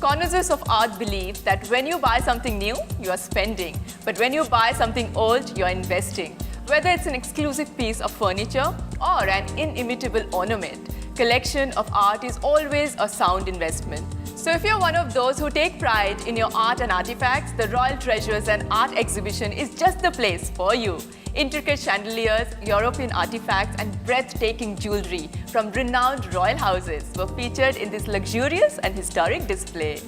Connoisseurs of art believe that when you buy something new, you are spending. But when you buy something old, you are investing. Whether it's an exclusive piece of furniture or an inimitable ornament, collection of art is always a sound investment. So if you're one of those who take pride in your art and artifacts, the Royal Treasures and Art Exhibition is just the place for you. Intricate chandeliers, European artifacts and breathtaking jewelry from renowned royal houses were featured in this luxurious and historic display.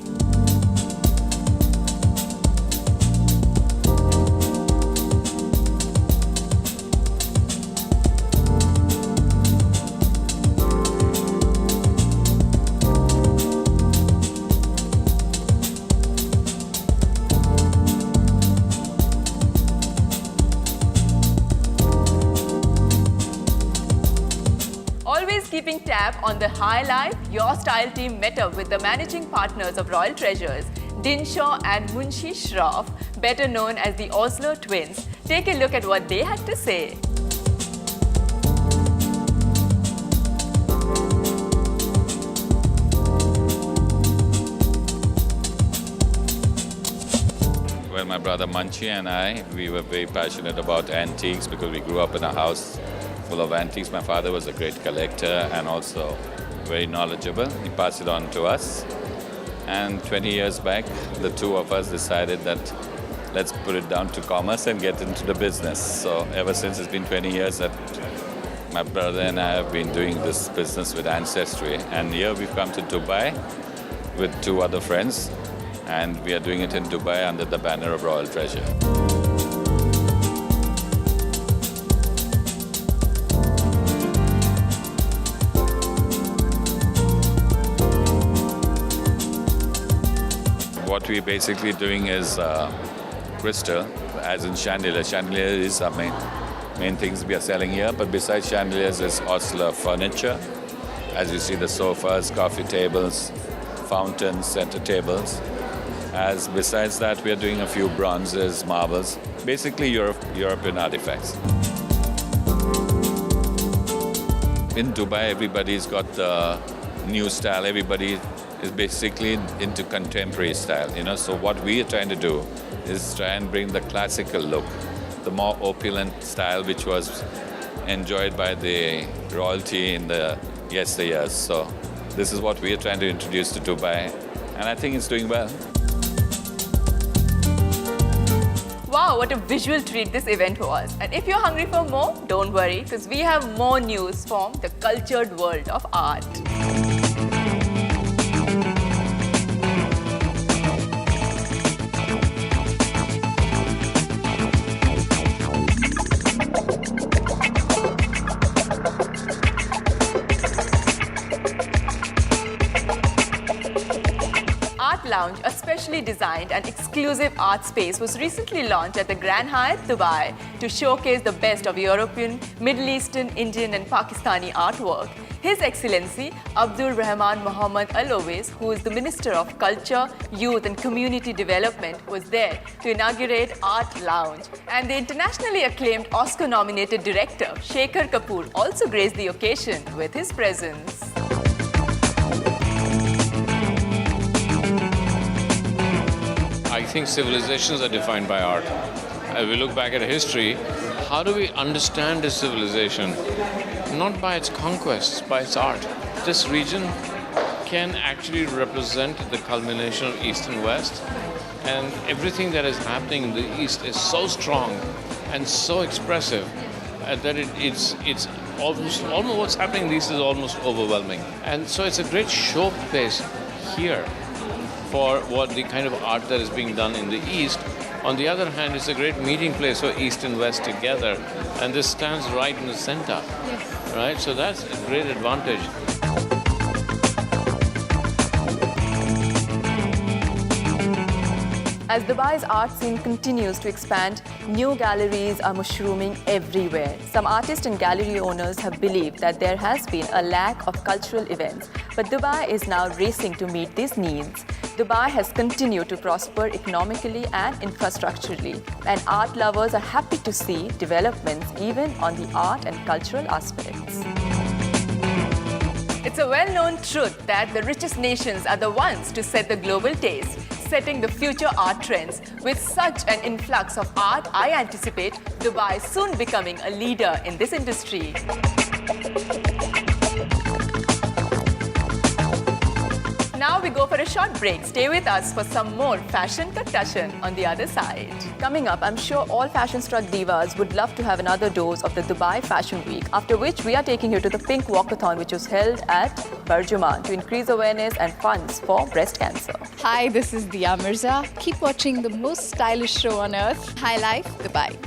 Always keeping tab on the high life, your style team met up with the managing partners of Royal Treasures, Dinshaw and Munshi Shroff, better known as the Oslo twins. Take a look at what they had to say. Well, my brother Munshi and I, we were very passionate about antiques because we grew up in a house full of antiques. My father was a great collector and also very knowledgeable. He passed it on to us. And 20 years back, the two of us decided that let's put it down to commerce and get into the business. So ever since, it's been 20 years that my brother and I have been doing this business with Ancestry. And here we've come to Dubai with two other friends. And we are doing it in Dubai under the banner of Royal Treasure. What we're basically doing is crystal, as in chandelier. Chandelier is our main things we are selling here, but besides chandeliers is Oslo furniture. As you see, the sofas, coffee tables, fountains, center tables. As besides that, we are doing a few bronzes, marbles, basically European artifacts. In Dubai, everybody's got the new style. Everybody is basically into contemporary style, So what we are trying to do is try and bring the classical look, the more opulent style which was enjoyed by the royalty in the yesteryears. So this is what we are trying to introduce to Dubai, and I think it's doing well. Wow, what a visual treat this event was. And if you're hungry for more, don't worry, because we have more news from the cultured world of art. Art Lounge, a specially designed and exclusive art space, was recently launched at the Grand Hyatt, Dubai to showcase the best of European, Middle Eastern, Indian and Pakistani artwork. His Excellency Abdul Rahman Mohammad Al Owais, who is the Minister of Culture, Youth and Community Development, was there to inaugurate Art Lounge. And the internationally acclaimed Oscar-nominated director Shekhar Kapoor also graced the occasion with his presence. I think civilizations are defined by art. As we look back at history, how do we understand a civilization? Not by its conquests, by its art. This region can actually represent the culmination of East and West, and everything that is happening in the East is so strong and so expressive that it's almost what's happening in the East is almost overwhelming. And so it's a great showcase here for what the kind of art that is being done in the East. On the other hand, it's a great meeting place for East and West together, and this stands right in the center, right? So that's a great advantage. As Dubai's art scene continues to expand, new galleries are mushrooming everywhere. Some artists and gallery owners have believed that there has been a lack of cultural events, but Dubai is now racing to meet these needs. Dubai has continued to prosper economically and infrastructurally, and art lovers are happy to see developments even on the art and cultural aspects. It's a well-known truth that the richest nations are the ones to set the global taste, setting the future art trends. With such an influx of art, I anticipate Dubai soon becoming a leader in this industry. Now we go for a short break. Stay with us for some more fashion discussion on the other side. Coming up, I'm sure all fashion-struck divas would love to have another dose of the Dubai Fashion Week, after which we are taking you to the Pink Walkathon, which was held at Burjuman to increase awareness and funds for breast cancer. Hi, this is Dia Mirza. Keep watching the most stylish show on earth, High Life Dubai.